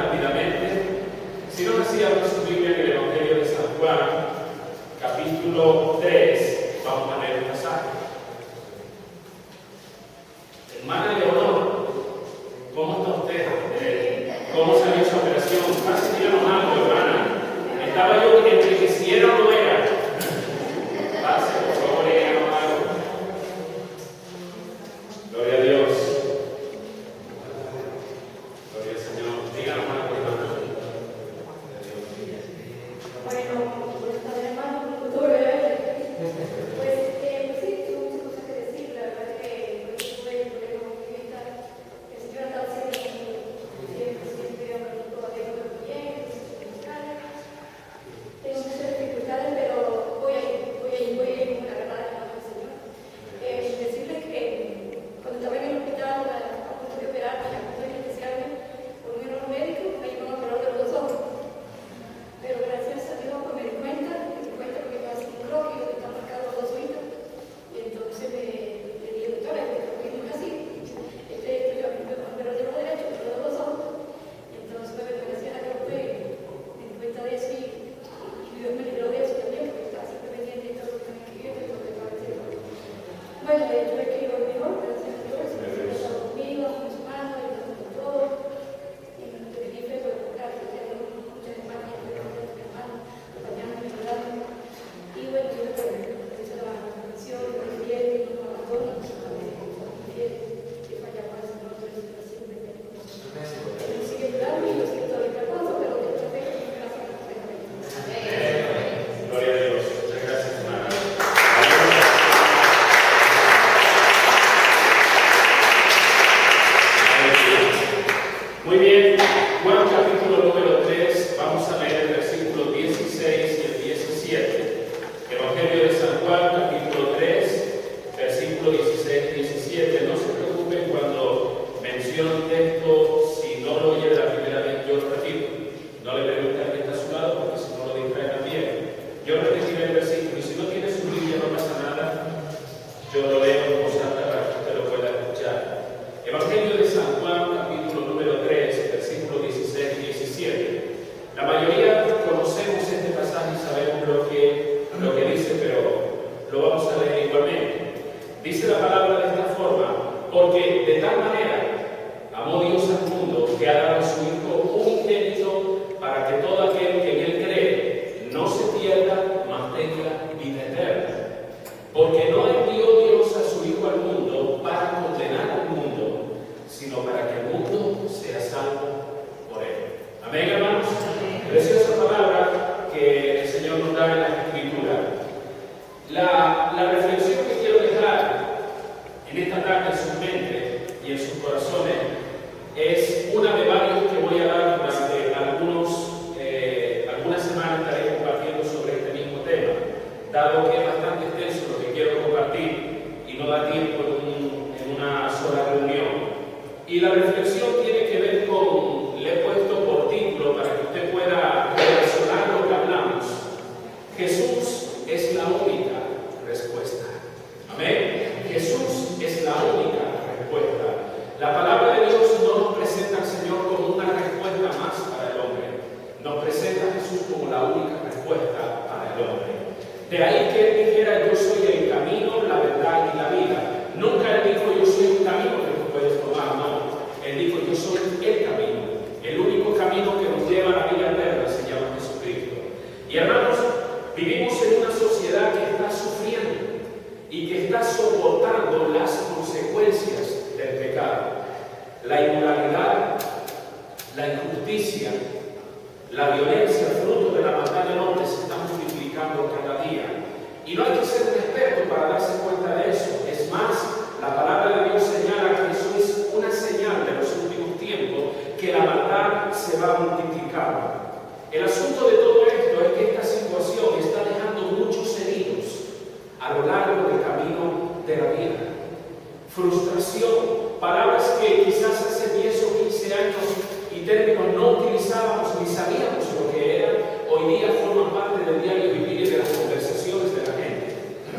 rápidamente. Si no así, abran su Biblia en el Evangelio de San Juan, capítulo 3, vamos a leer un pasaje. Hermana Leonor, ¿cómo está usted? ¿Cómo salió su operación? Casi tiramos algo, hermana. Estaba yo entre que si era o no era. Pase, por favor, tiramos algo. Gloria a Dios. Gloria al Señor. Díganos una cosa.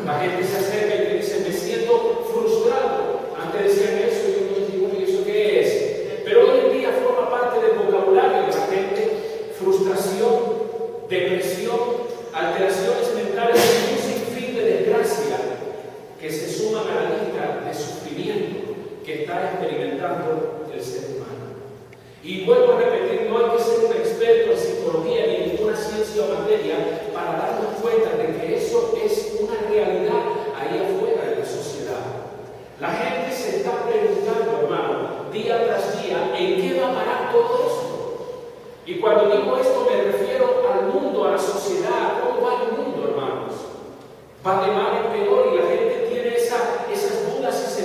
La gente se acerca y te dice, me siento frustrado. Antes decían eso y yo digo, ¿y eso qué es? Pero hoy en día forma parte del vocabulario de la sencilla materia para darnos cuenta de que eso es una realidad ahí afuera de la sociedad. La gente se está preguntando, hermano, día tras día, ¿en qué va a parar todo esto? Y cuando digo esto me refiero al mundo, a la sociedad. ¿Cómo va el mundo, hermanos? Va de mal en peor y la gente tiene esas dudas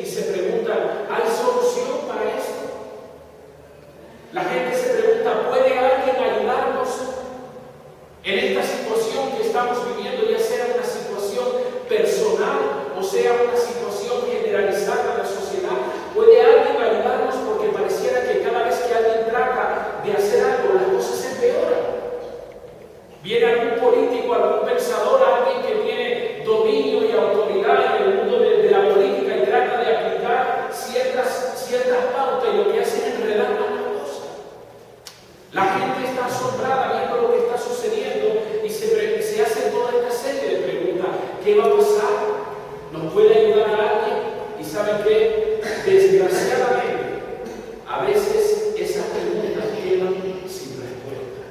y se preguntan, ¿hay solución para esto? La gente se pregunta, ¿puede alguien ayudarnos en esta situación que estamos viviendo, ya sea una situación personal o sea una situación generalizada en la sociedad? ¿Puede alguien ayudarnos? Porque pareciera que cada vez que alguien trata de hacer algo, las cosas se empeoran. Viene algún político, algún pensador, alguien que tiene dominio y autoridad en el mundo de la política y trata de aplicar ciertas pautas y lo que hace es enredar más la cosa. La gente está asombrada viendo lo que está sucediendo y se hace toda esta serie de preguntas. ¿Qué va a pasar? ¿Nos puede ayudar a alguien? Y ¿saben qué? Desgraciadamente, a veces esas preguntas quedan sin respuesta.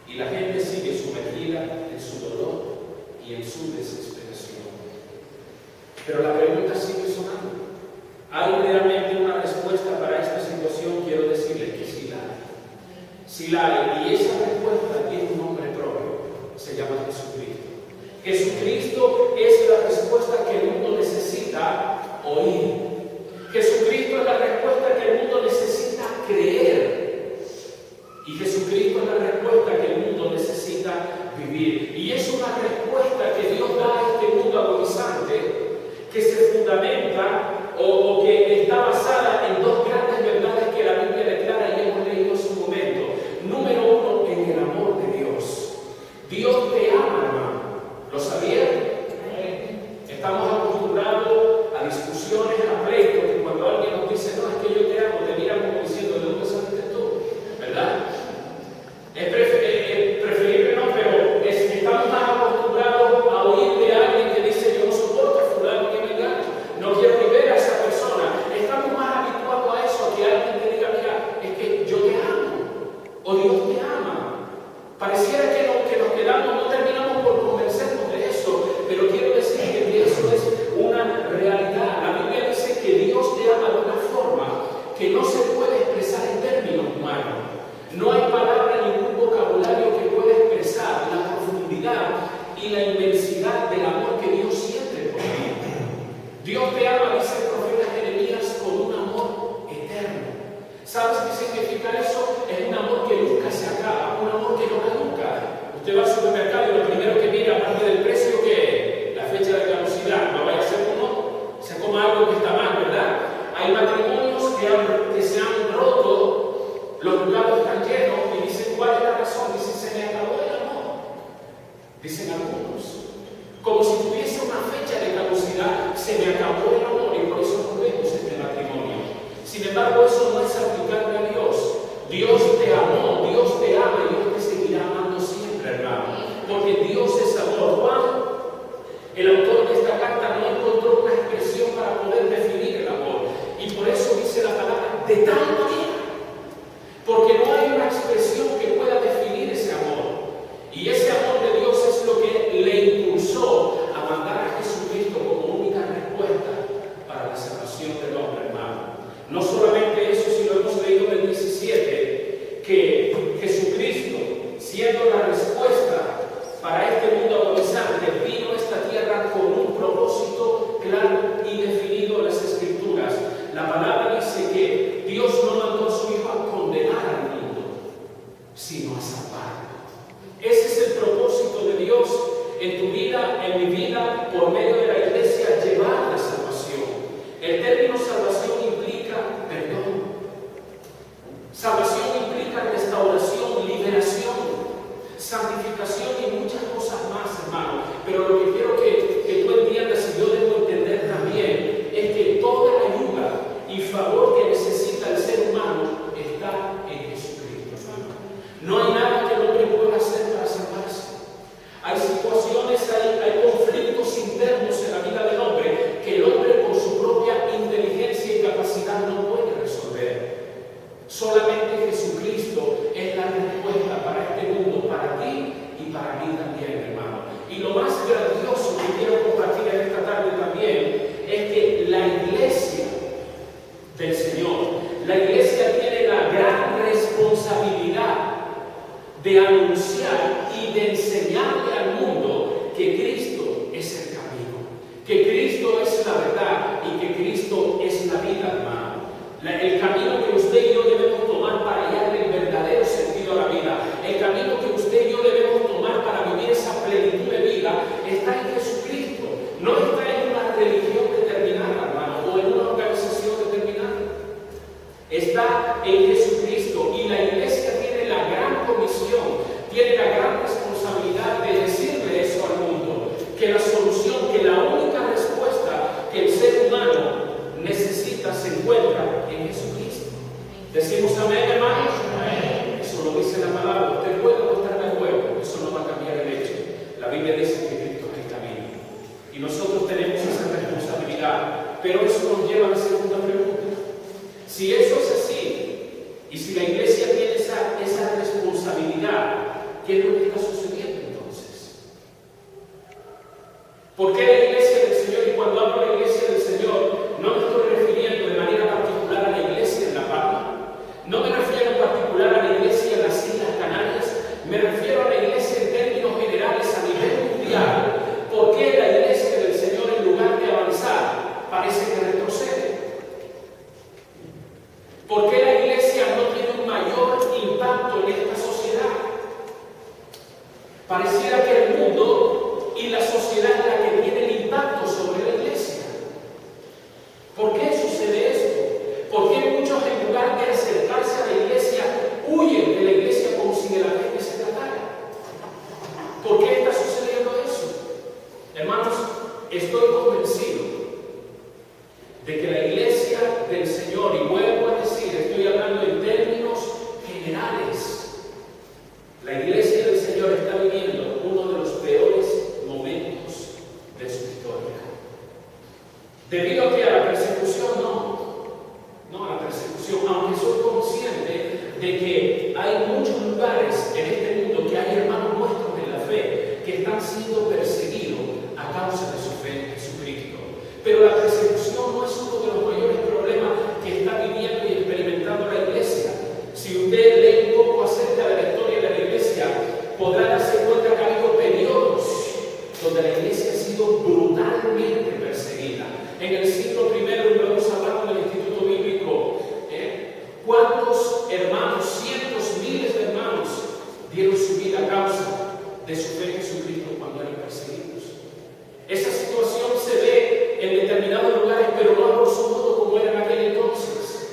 Y la gente sigue sumergida en su dolor y en su desesperación. Pero la pregunta sigue sonando. ¿Hay realmente una respuesta para esta situación? Quiero decirles que sí la hay. Sí la hay. Y esa respuesta tiene un nombre propio. Se llama Jesucristo. Jesucristo es la respuesta que el mundo necesita oír. Jesucristo es la respuesta que el mundo necesita creer. Y Jesucristo es la respuesta que el mundo necesita vivir. Y es una respuesta que Dios da a este mundo agonizante que se fundamenta o que está basada en dos grandes verdades que la Biblia declara y hemos leído en su momento. Número uno, en el amor de Dios. Dios te ama, hermano. ¿Lo sabían? Estamos acostumbrados a discusiones, a pleitos, que cuando alguien nos dice, no, es que yo te amo, te miran como diciendo, ¿de dónde saliste tú? ¿Verdad? Es preferible no, pero estamos más acostumbrados a oír de alguien que dice, yo no soporto a fulano que me engaña, no quiero ni ver a esa persona. Estamos más habituados a eso, a que alguien te diga, mira, es que yo te amo, o Dios te ama. Pareciera que nos quedamos, no terminamos por convencernos de eso, pero quiero decir que eso es una realidad. La Biblia dice que Dios te ama de una forma que no se puede expresar en términos humanos. No hay palabra ni ningún vocabulario que pueda expresar la profundidad y la inmensidad del amor que Dios siente por ti. Dios te ama, dice el profeta Jeremías, con un amor eterno. ¿Sabes qué significa eso? Es un amor que nunca se acaba, un amor que no caduca. Usted va al supermercado y lo primero que mira, aparte del precio, ¿qué es? La fecha de caducidad. No vaya a ser uno, se coma algo que está mal, ¿verdad? Hay matrimonios que se han roto, los lugares están llenos y dicen, ¿cuál es la razón? Dicen, se me acabó el amor. Dicen algunos. Como si tuviese una fecha de caducidad, se me acabó el amor y por eso no vemos este matrimonio. Sin embargo, eso no es aplicable a Dios. Dios te amó, Dios te ama y Dios te seguirá amando siempre, hermano. Porque Dios es amor. Juan, el autor de esta carta, no encontró una expresión para poder definir el amor. Y por eso dice la palabra de tal manera. Porque no hay una expresión que pueda definir ese amor. Y ese amor de Dios es lo que le impulsó a mandar a Jesucristo como única respuesta para la salvación del hombre, hermano. No solamente eso, sino hemos leído en el 17 que Jesucristo, siendo la respuesta para este mundo agonizante, vino a esta tierra con un propósito claro y definido en las Escrituras. La palabra dice que Dios no mandó a su Hijo a condenar al mundo, sino a salvarlo. Ese es el propósito de Dios en tu vida, en mi vida, por medio de la iglesia, llevar la salvación. El término salvación implica perdón. Salvación implica restauración, liberación, santificación y muchas cosas más, hermano. Pero lo que quiero que tú entiendas, y yo debo entender también, es que toda la ayuda y favor que necesita el ser humano está en Jesucristo, hermano. No hay nada que el hombre pueda hacer para salvarse. Hay situaciones, hay conflictos internos en la vida del hombre que el hombre por su propia inteligencia y capacidad no puede resolver. Solamente Jesucristo es la respuesta para este mundo, para ti de anunciar y de enseñarle al mundo que Cristo es el camino, que Cristo es la verdad y que Cristo es la vida, hermano. El camino que usted y yo debemos tomar para hallar el verdadero sentido a la vida, el camino que usted y yo debemos tomar para vivir esa plenitud de vida, está en Jesucristo. No está en una religión determinada, hermano, o en una organización determinada. Está en Jesucristo, y la iglesia tiene la gran comisión, tiene la gran responsabilidad de decirle eso al mundo, que la solución, que la única respuesta que el ser humano necesita se encuentra en Jesucristo. ¿Decimos amén, hermanos? Amén. Eso lo dice la palabra. Usted puede no estar de acuerdo, eso no va a cambiar el hecho. La Biblia dice que Cristo es el camino. Y nosotros tenemos esa responsabilidad. Pero eso nos lleva a la segunda pregunta. Si eso es así, y si la iglesia tiene esa responsabilidad, ¿qué es lo que está sucediendo entonces? ¿Por qué la iglesia del Señor? Y cuando hablo de la iglesia del Señor, no me estoy refiriendo de manera particular a la iglesia en La Palma. No me refiero en particular a la iglesia en las Islas Canarias. Me refiero a la iglesia en términos generales a nivel mundial. ¿Por qué la iglesia del Señor, en lugar de avanzar, parece que retrocede? ¿Por qué la iglesia no tiene un mayor impacto en esta sociedad? Pareciera que el mundo y la sociedad es la que tiene el impacto sobre la iglesia. ¿Por qué sucede esto? ¿Por qué muchos, en lugar de acercarse a la iglesia, huyen de la iglesia como si de la gente se tratara? ¿Por qué está sucediendo eso? Hermanos, estoy convencido de que la iglesia del Señor, y vuelvo a decir, estoy hablando en términos generales, la iglesia del Señor está viviendo uno de los peores momentos de su historia. Debido a que a la persecución, no a la persecución, aunque soy consciente de que hay muchos lugares en este mundo que hay hermanos nuestros en la fe que están siendo perseguidos a causa de su fe en Jesucristo. Pero la persecución no es uno de los mayores problemas que está viviendo y experimentando la iglesia. Si usted lee un poco acerca de la historia de la iglesia, podrá darse cuenta que ha habido periodos donde la iglesia ha sido brutalmente perseguida. En el siglo I, y luego hablando del Instituto Bíblico, ¿cuántos hermanos, cientos, miles de hermanos dieron su vida a causa de su fe en Jesucristo cuando eran perseguidos? Esa situación se ve en determinados lugares, pero no a grosso modo como era en aquel entonces.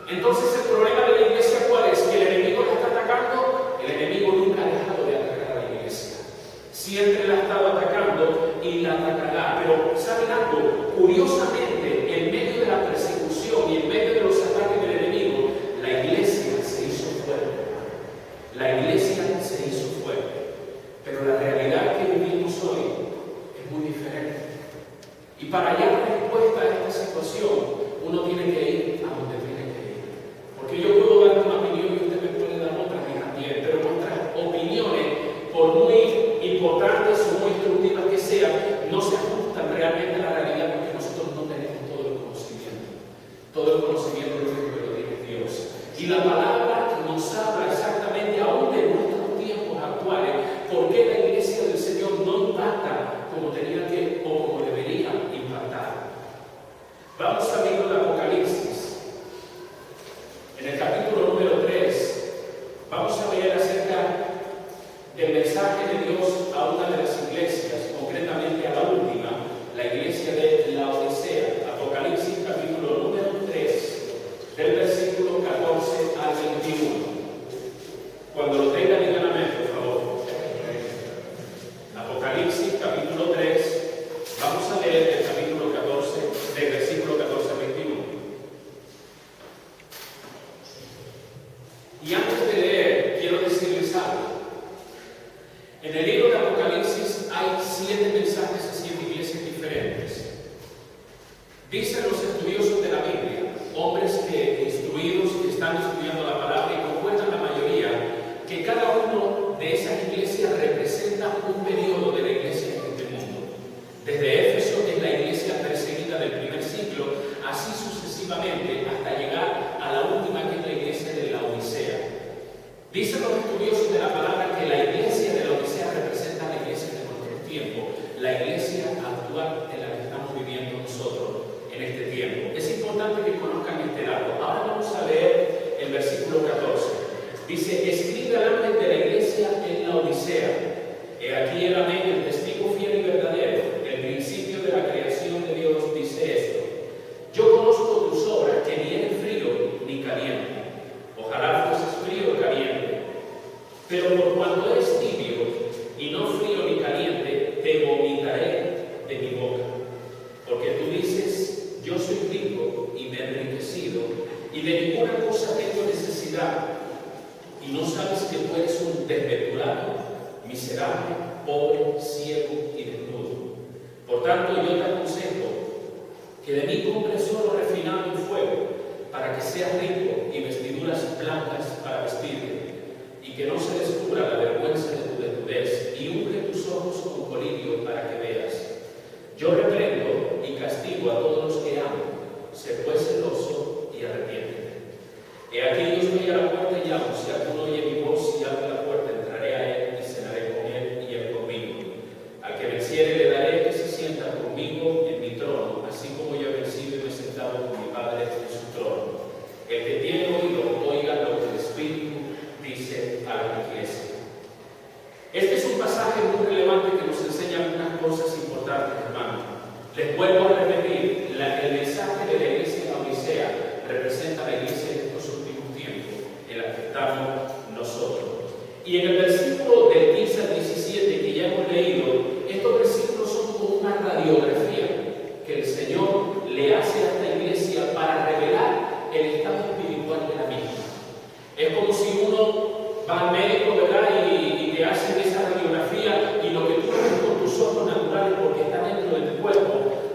Entonces, el problema de la iglesia, ¿cuál es? ¿Que el enemigo la está atacando? El enemigo nunca ha dejado de atacar a la iglesia. Siempre la ha estado atacando y la atacará. Pero, ¿saben algo? Curiosamente, en medio de la persecución y en medio de los ataques del enemigo, la iglesia se hizo fuerte. La iglesia se hizo fuerte. Pero la realidad que vivimos hoy es muy diferente. Y para hallar respuesta a esta situación, uno tiene que ir a donde tiene que ir. Porque yo puedo dar una opinión y usted me puede dar otra también, pero nuestras opiniones, por muy importantes o muy instructivas que sean, no se ajustan realmente a la realidad, porque nosotros no tenemos todo el conocimiento. Todo el conocimiento lo tiene Dios. Y la palabra nos habla exactamente, aún de nuestros tiempos actuales, por qué la iglesia del Señor no impacta como tenía que o como debería impactar. Vamos a abrir el Apocalipsis. En el capítulo número 3, vamos a ver acerca del mensaje de Dios a una de las iglesias, concretamente a la última, la iglesia de Laodicea. Apocalipsis capítulo número 3, del versículo 14 al 21. Cuando lo tengan, digan amén, por favor. Apocalipsis capítulo 3, vamos a leer el capítulo 14, del versículo 14 al 21. Y antes de leer, quiero decirles algo. En el libro de Apocalipsis hay 7 mensajes a 7 iglesias diferentes. Dicen los estudiosos de la Biblia, hombres instruidos que están estudiando la palabra y concuerdan la mayoría, que cada uno de esas iglesias representa un periodo de la iglesia en este mundo. Desde Éfeso, que es la iglesia perseguida del primer siglo, así sucesivamente hasta llegar a la última, que es la iglesia de Laodicea. Dicen los estudiosos de la palabra dice, escribe al ángel de la iglesia en la Odisea. He aquí el amén, el testigo fiel y verdadero, el principio de la creación de Dios, dice esto. Yo conozco tus obras, que ni eres frío ni caliente. Ojalá fueses frío o caliente. Pero por cuanto eres tibio y no frío ni caliente, te vomitaré de mi boca. Porque tú dices, yo soy rico y me he enriquecido, y de ninguna cosa tengo necesidad. Y no sabes que tú eres un desventurado, miserable, pobre, ciego y desnudo. Por tanto, yo te aconsejo que de mí compres oro refinado en fuego, para que seas rico, y vestiduras blancas para vestirte, y que no se descubra la vergüenza de tu desnudez, y unge tus ojos con colirio para que veas. Yo reprendo y castigo a todos los que amo. Sé pues celoso y arrepiéntete. He aquí yo estoy a la puerta y llamo. Si alguno oye mi voz y abre la puerta, entraré a él y cenaré con él y él conmigo. Al que venciere le daré que se sienta conmigo en mi trono, así como yo he vencido y me he sentado con mi Padre en su trono. El que tiene oído, oiga lo que el Espíritu dice a la iglesia. Este es un pasaje muy relevante que nos enseña algunas cosas importantes, hermanos. Les vuelvo a repetir, el mensaje de la iglesia de la Odisea representa a la iglesia de estos últimos tiempos en la que estamos nosotros. Y en el versículo del 15 al 17 que ya hemos leído, estos versículos son como una radiografía que el Señor le hace a esta iglesia para revelar el estado espiritual de la misma. Es como si uno va al médico, ¿verdad? Y te hacen esa radiografía, y lo que tú ves con tus ojos naturales, porque está dentro de tu cuerpo,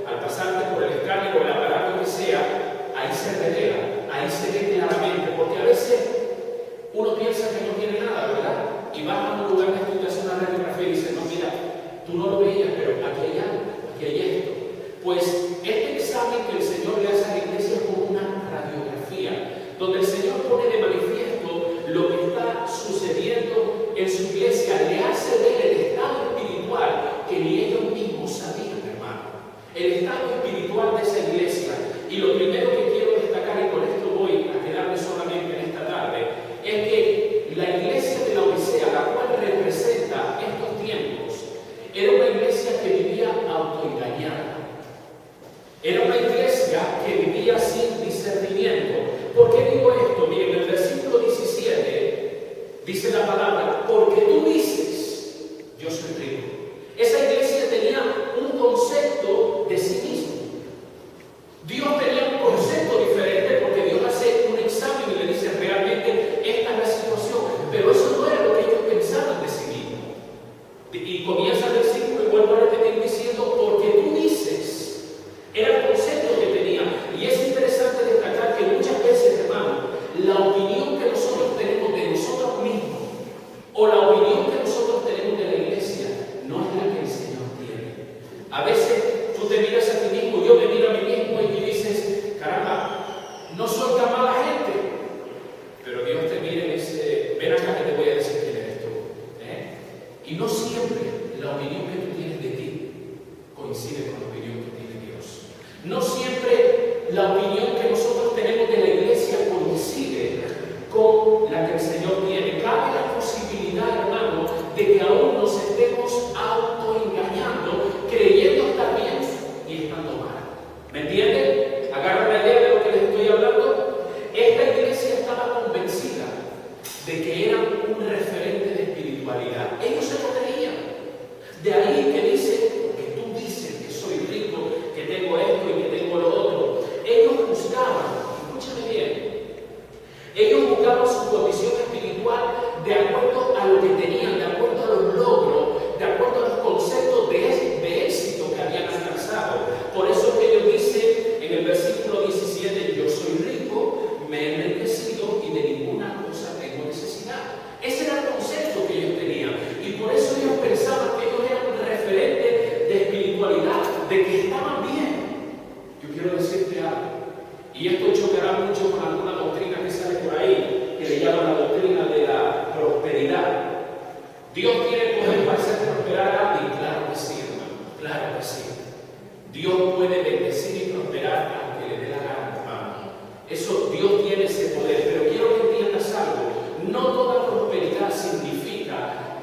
al pasarte por el escáner o el aparato que sea, ahí se revela, ahí se ve claramente, porque a veces uno piensa que no tiene nada, ¿verdad? Y vas a un lugar de estudiación, una radiografía y dices, no, mira, tú no lo veías, pero aquí hay algo, aquí hay esto. Pues este examen que el Señor le hace a la iglesia es como una radiografía, donde el Señor pone de manifiesto lo que está sucediendo en su iglesia, le hace ver el estado espiritual que ni ellos mismos sabían, hermano. El estado espiritual de esa iglesia. Y lo primero que quiero destacar, y con esto voy a quedarme solamente en esta tarde, es que la iglesia de la Odisea, la cual representa estos tiempos, era una iglesia que vivía autoengañada. Era una iglesia que vivía sin discernimiento. ¿Por qué digo esto? Miren, en el versículo 17 dice la palabra, porque tú dices, yo soy rico. Esa iglesia tenía un concepto de sí mismo. Dios tenía un concepto diferente, porque Dios hace un examen y le dice, realmente esta es la situación. Pero eso no era lo que ellos pensaban de sí mismos. Y comienza el versículo y vuelvo a repetir diciendo, porque tú dices, era el concepto que tenía. Y es interesante destacar que muchas veces, hermano, la opinión que nosotros tenemos de nosotros mismos, o la opinión que nosotros tenemos de la iglesia, no es la que el Señor tiene. A veces tú te miras a ti mismo, yo me miro a mí mismo y dices, caramba, no soy tan mala gente. Pero Dios te mira y dice, ven acá que te voy a decir quién eres tú. Y no siempre la opinión que tú tienes de ti coincide con la opinión que tiene Dios. No siempre la opinión que nosotros tenemos de la iglesia coincide con la que el Señor tiene. Cabe la posibilidad, hermano, de que aún nos estemos autoengañando, creyendo estar bien y estando mal. ¿Me entienden? Agarran la idea de lo que les estoy hablando. Esta iglesia estaba convencida de que eran un referente de espiritualidad. Ellos se lo creían. De ahí que dice, porque tú dices que soy rico, que tengo esto y que tengo lo otro. Ellos juzgaban, escúchame bien, ellos buscaban su condición espiritual de acuerdo a lo que tenían, de acuerdo a los logros, de acuerdo a los conceptos de éxito que habían alcanzado. Por eso que ellos dicen en el versículo 17, yo soy rico, me he enriquecido y de ninguna cosa tengo necesidad. Ese era el concepto que ellos tenían. Y por eso ellos pensaban que ellos eran referentes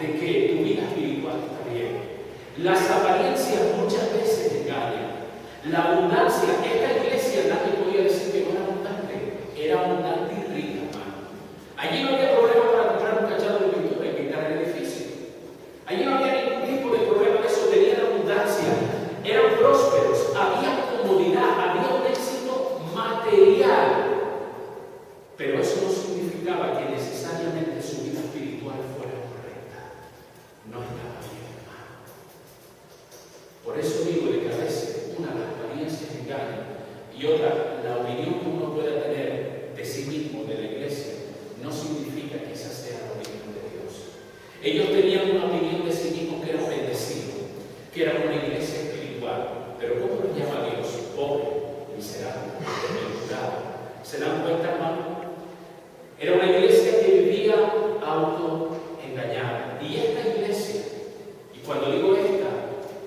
de que tu vida espiritual está bien. Las apariencias muchas veces engañan. La abundancia, esta iglesia nadie podía decir que no era abundante y rica, hermano. Allí no había problema para comprar un cacharro de pintura y pintar el edificio. Allí no había ningún tipo de problema de eso, tenían abundancia, eran prósperos, había comodidad, había un éxito material. Pero eso no significaba que necesariamente su vida espiritual fuera correcta. No estaba bien, hermano. Por eso digo de que a veces una de las apariencias engaña y otra, la opinión que uno pueda tener de sí mismo, de la iglesia, no significa que esa sea la opinión de Dios. Ellos tenían una opinión de sí mismos que era bendecido, que era una iglesia espiritual. Pero ¿cómo lo llama Dios? Pobre, miserable, desventurado. ¿Se dan cuenta, hermano? Era una iglesia que vivía autoengañada. Y esta iglesia, y cuando digo esta,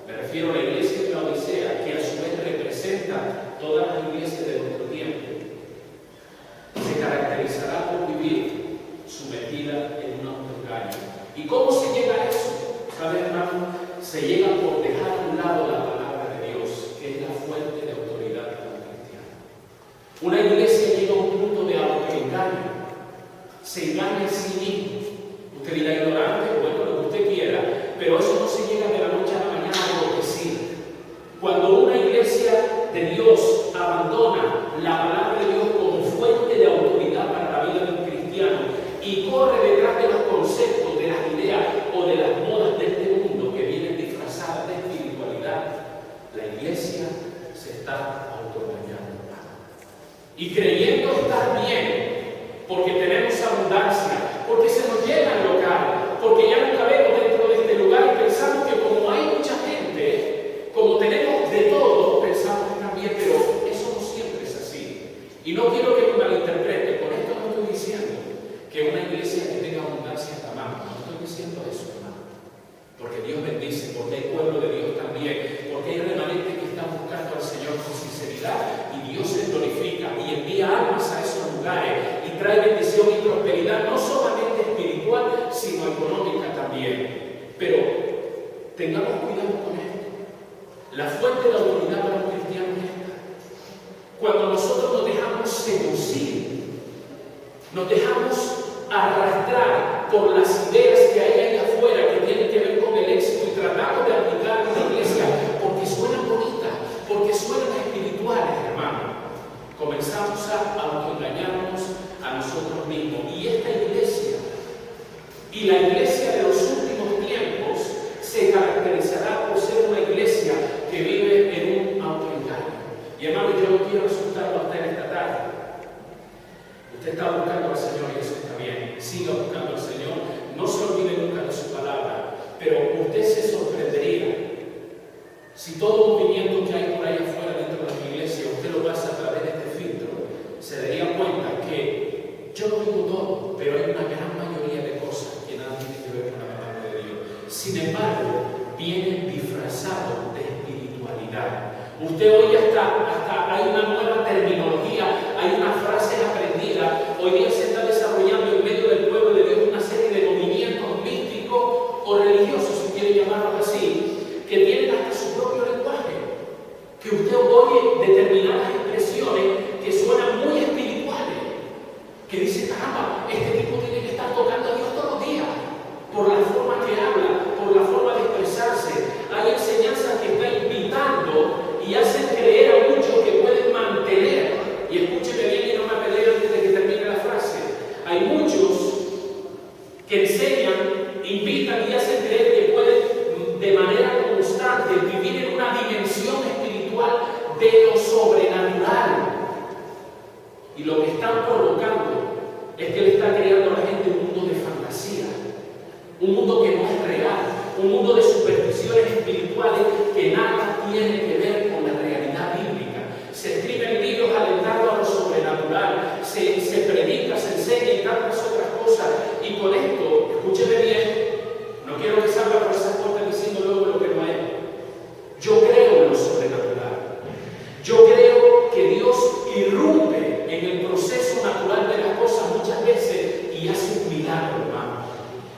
me refiero a la iglesia de la Odisea, que a su vez representa todas las iglesias de nuestro tiempo, se caracterizará por vivir sometida en un autoengaño. ¿Y cómo se llega a eso? ¿Sabes, hermano? Se llega por dejar a un lado la palabra de Dios, que es la fuente de autoridad de un cristiano. Una iglesia llega a un punto de autoengaño. Se engaña a sí mismo. Usted dirá ignorante, bueno, lo que usted quiera, pero eso no se llega de la noche a la mañana a lo que sí. Cuando una iglesia de Dios abandona la palabra de Dios como fuente de autoridad para la vida de un cristiano y corre detrás de los conceptos, de las ideas o de las modas de este mundo que vienen disfrazadas de espiritualidad, la iglesia se está autoengañando. Y creyendo estar bien, porque tenemos abundancia, porque se nos llena el local, porque ya no cabemos dentro de este lugar y pensamos que como hay mucha gente, como tenemos de todo, pensamos que también, pero eso no siempre es así. Y no quiero que me malinterprete, con esto no estoy diciendo que una iglesia que tenga abundancia está mal, no estoy diciendo eso, hermano. Porque Dios bendice, porque hay pueblo de Dios también, porque hay remanentes que están buscando al Señor con sinceridad y Dios se glorifica y envía almas a esos lugares y trae bendición y prosperidad, no solamente espiritual, sino económica también. Pero tengamos cuidado con esto. La fuente de autoridad para los cristianos es esta. Cuando nosotros nos dejamos seducir, nos dejamos arrastrar por las ideas que hay ahí afuera que tienen que ver con el éxito y tratamos de aplicar en la iglesia porque suenan bonitas, porque suenan espirituales, hermano. Comenzamos a autoengañarnos a nosotros mismos. Y esta iglesia, y la iglesia de los últimos tiempos, se caracterizará por ser una iglesia que vive en un autoengaño. Y hermano, yo no quiero asustarlo a usted esta tarde. Usted está buscando al Señor y eso está bien. Siga buscando al Señor. No se olvide nunca de su palabra. Pero usted se sorprendería si todo movimiento que hay por ahí afuera dentro de la iglesia, usted lo pasa a través de este filtro, se daría cuenta que yo no digo todo, pero hay una gran mayoría de cosas que nada tienen que ver con la palabra de Dios. Sin embargo, vienen disfrazados de espiritualidad. Usted hoy hasta hay una nueva terminología, hay una frase aprendida. Hoy día se está desarrollando en medio del pueblo de Dios una serie de movimientos místicos o religiosos, si quiere llamarlos así, que tienen hasta su propio lenguaje. Que usted oye determinadas expresiones que suenan muy espirituales. Que dice, caramba, este tipo tiene que estar tocando a Dios todos los días. Por la forma que habla, por la forma de expresarse. Hay enseñanzas que está invitando y hacen creer a muchos que pueden mantener, y escúcheme bien y no me pelea antes de que termine la frase, hay muchos que enseñan, invitan y hacen creer que pueden de manera constante vivir en una dimensión espiritual de lo sobrenatural. Y lo que están provocando es que le está creando a la gente un mundo de fantasía, un mundo que no es real, un mundo de supersticiones espirituales que nada tiene que ver con la realidad bíblica. Se escriben libros alentando a lo sobrenatural, se predica, se enseña y tantas otras cosas. Y con esto, escúcheme bien, no quiero que salga por esas puertas diciendo luego lo que no es. Yo creo en lo sobrenatural. Yo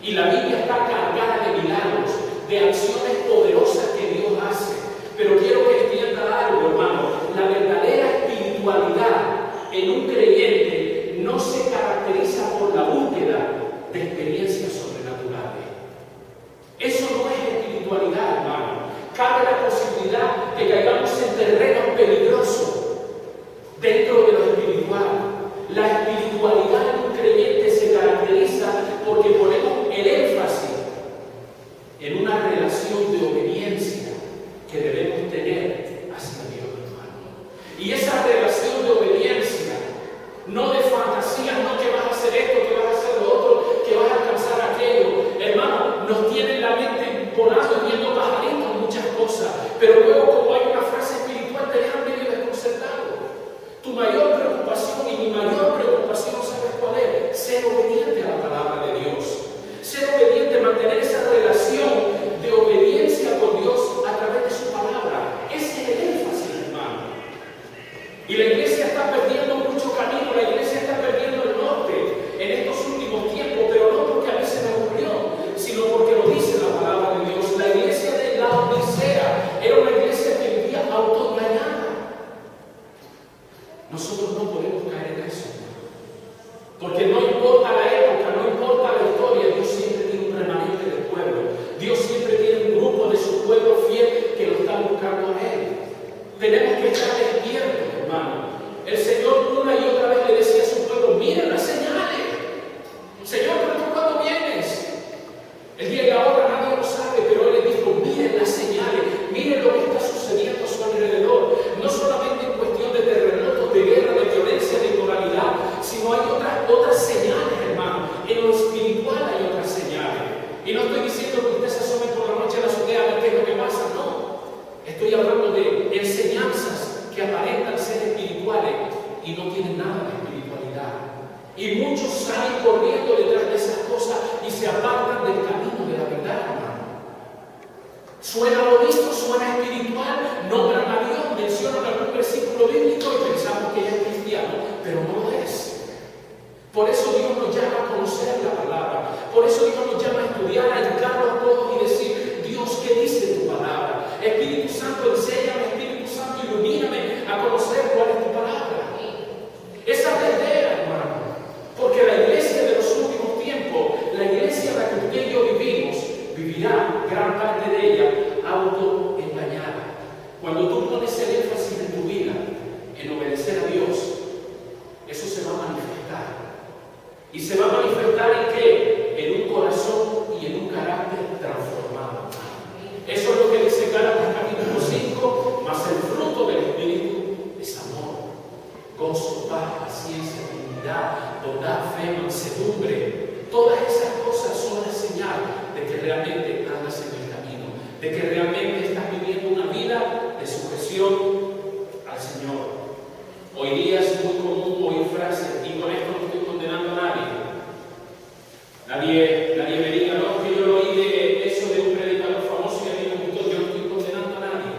Y la Biblia está cargada de milagros, de acciones poderosas que Dios hace. Pero quiero que entienda algo, hermano. La verdadera espiritualidad en un creyente no se caracteriza por la búsqueda de experiencias sobrenaturales. Eso no es espiritualidad, hermano. Cabe la posibilidad de que caigamos en terreno peligroso dentro de lo espiritual. La espiritualidad en un creyente se caracteriza porque ponemos el énfasis en una relación de obediencia que debemos tener hacia Dios, hermano. Y esa relación de obediencia, no de fantasía, no que vas a hacer esto, que vas a hacer lo otro, que vas a alcanzar aquello. Hermano, nos tiene la mente volando y viendo pajaritos, muchas cosas. Pero luego, como hay una frase espiritual, te dejan medio desconcertado. Tu mayor preocupación y mi mayor preocupación, ¿sabes cuál es? Ser obediente a la palabra de Dios. Ser obediente, mantener esa relación de obediencia con Dios a través de su palabra. Ese es el énfasis, hermano. Y la iglesia está perdiendo mucho camino, la iglesia está perdiendo el norte en estos últimos tiempos, pero no porque a mí se me ocurrió, sino porque lo dice la palabra de Dios. La iglesia de Laodicea era una iglesia que vivía autoengañada. Nosotros no podemos caer en eso, porque no importa la época, no importa la historia, Dios siempre tiene un remanente del pueblo. Dios siempre tiene un grupo de su pueblo fiel que lo está buscando a Él. Tenemos que estar despiertos, hermano. El Señor una y otra vez le decía a su pueblo: miren las señales. Señor, pero tú cuándo vienes? El día y la hora nadie lo sabe, pero Él le dijo: miren las señales, miren lo que está sucediendo a su alrededor. No solamente en cuestión de terremotos, de guerra, de violencia, de inmoralidad, sino hay otras señales, hermano. En lo espiritual hay otras señales. Y no estoy diciendo que usted se asome por la noche a la azotea a ver qué es lo que pasa, no. Estoy hablando de enseñanzas que aparentan ser espirituales y no tienen nada de espiritualidad. Y muchos salen corriendo detrás de esas cosas y se apartan del camino de la verdad, hermano. Suena bonito, suena espiritual, nombran a Dios, mencionan algún versículo bíblico y pensamos que es cristiano, pero no lo es. Por eso Dios nos llama a conocer la palabra. Por eso Dios nos llama a estudiar, a educarnos a todos y decir: Dios, ¿qué dice tu palabra? Espíritu Santo, enséñame, Espíritu Santo, ilumíname a conocer cuál es tu palabra. Esa es la idea, hermano. Porque la iglesia de los últimos tiempos, la iglesia en la que usted y yo vivimos, vivirá gran parte de ella autoengañada. Cuando tú pones el énfasis en tu vida en obedecer a Dios, eso se va a manifestar. ¿Y se va a manifestar en qué? En un corazón y en un carácter transformado. Eso es lo que dice Gálatas capítulo 5, más el fruto del Espíritu es amor, gozo, paz, paciencia, dignidad, bondad, fe, mansedumbre. Todas esas cosas son la señal de que realmente andas en el camino, de que realmente estás viviendo una vida de sujeción al Señor. Hoy día es muy común oír frases, y con esto no estoy condenando a nadie. Nadie me diga: no, que yo lo oí de eso de un predicador famoso y a mí me gustó. Yo no estoy condenando a nadie.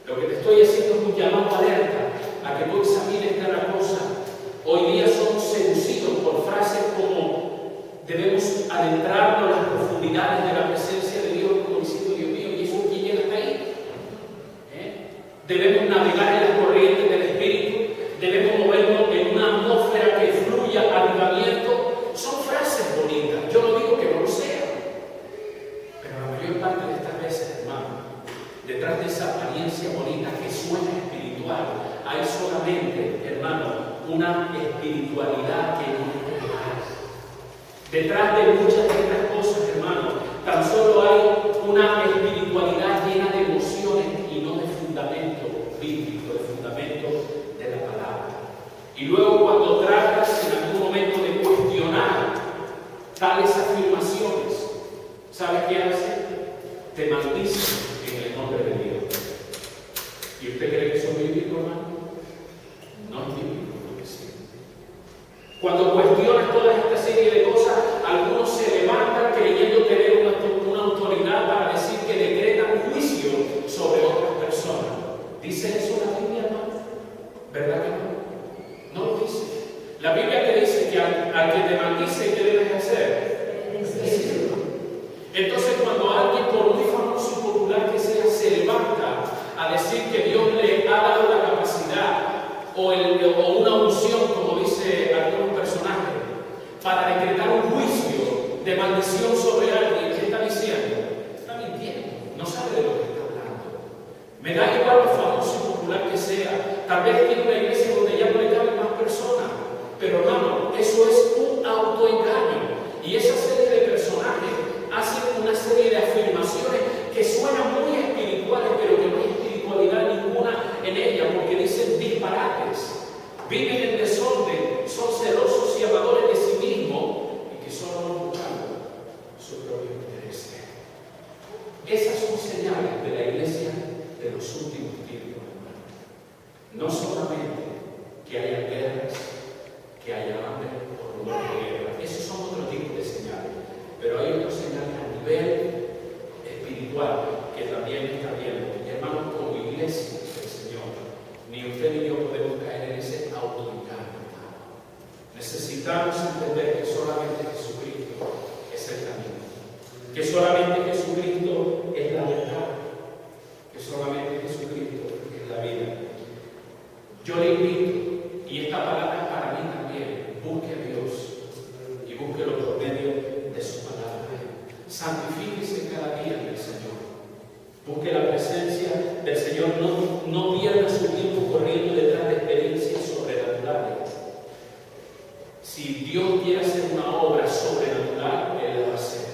Lo que te estoy haciendo es un llamado alerta a que tú examines cada cosa. Hoy día somos seducidos por frases como: debemos adentrarnos en las profundidades de la presencia de Dios, como diciendo: Dios mío, ¿y eso quién llega hasta ahí? Debemos navegar en las corrientes del Espíritu. Debemos movernos en una atmósfera que fluya avivamiento. Son frases bonitas. Yo no digo que no lo sean. Pero la mayor parte de estas veces, hermano, detrás de esa apariencia bonita que suena espiritual, hay solamente, hermano, una espiritualidad que no es real. Detrás de muchas de estas cosas, hermano, tan solo hay una espiritualidad llena de emociones y no de fundamento bíblico, de fundamento de la palabra. Y luego, cuando tratas en algún momento de cuestionar tales afirmaciones, ¿sabes qué hace? Te maldicen en el nombre de Dios. ¿Y usted cree que eso es bíblico, hermano? No es bíblico, porque sí. Cuando cuestionas toda esta serie de cosas, algunos se levantan creyendo tener una autoridad para decir que decretan juicio sobre otras personas. ¿Dice eso la Biblia, hermano? ¿Verdad que no? No lo dice. La Biblia te dice que al que te maldice, ¿qué debes hacer? afirmación sobre alguien, ¿qué está diciendo? Está mintiendo, no sabe de lo que está hablando. Me da igual lo famoso y popular que sea. Tal vez tiene una iglesia donde ya no le caben más personas. Pero hermano, eso es un autoengaño. Y esa serie de personajes hacen una serie de afirmaciones que suenan muy espirituales, pero que no hay espiritualidad ninguna en ellas, porque dicen disparates. Viven en desorden, son celosos y amadores de sí mismos y que solo van buscando su propio interés. Esas son señales de la iglesia de los últimos tiempos, hermano. No solamente que haya guerras, que haya hambre o rumores de guerra. Esos son otro tipo de señales. Pero hay otras señales a nivel espiritual que también está viendo. Y hermanos, como iglesia del Señor, ni usted ni yo podemos caer en ese autoengaño. Necesitamos entender que solamente Jesucristo es el camino. Que solamente Jesucristo es la verdad. Que solamente Jesucristo es la vida. Yo le invito, y esta palabra es para mí también, busque a Dios y búsquelo por medio de su palabra. Santifíquese cada día en el Señor. Busque la presencia del Señor. No pierda su tiempo corriendo detrás de experiencias sobrenaturales. Si Dios quiere hacer una obra sobrenatural, Él la va a hacer.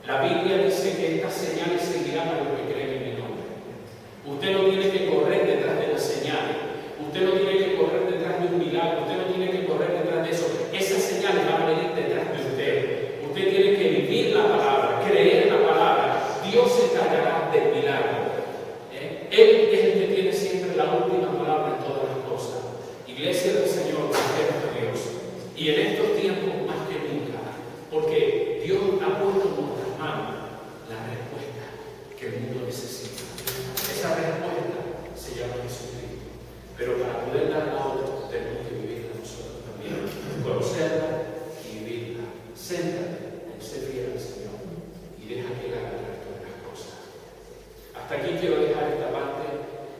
La Biblia dice que estas señales seguirán a los que creen en mi nombre. Usted no tiene que correr detrás de las señales. Usted no tiene que correr detrás de un milagro. Usted no tiene que correr detrás de eso. Esas señales van a venir detrás de usted. Usted tiene que vivir la palabra, creer en la palabra. Dios se encargará del milagro. Él es el que tiene siempre la última palabra en todas las cosas. Iglesia del Señor, busquemos a Dios. Y en estos tiempos más que nunca, porque Dios ha puesto en nuestras manos la respuesta que el mundo necesita. Esa respuesta se llama Jesucristo. Pero para poder dar la otra, tenemos que vivirla nosotros también. Conocerla y vivirla. Céntrate en ser fiel al Señor y deja que Él haga el resto de las cosas. Hasta aquí quiero dejar esta parte.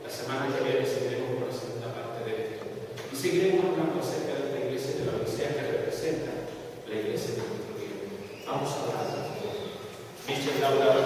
La semana que viene seguiremos con la segunda parte de esto. Y seguiremos hablando acerca de esta iglesia de la Odisea que representa la iglesia de nuestro Dios. Vamos a orar. Michel Laura,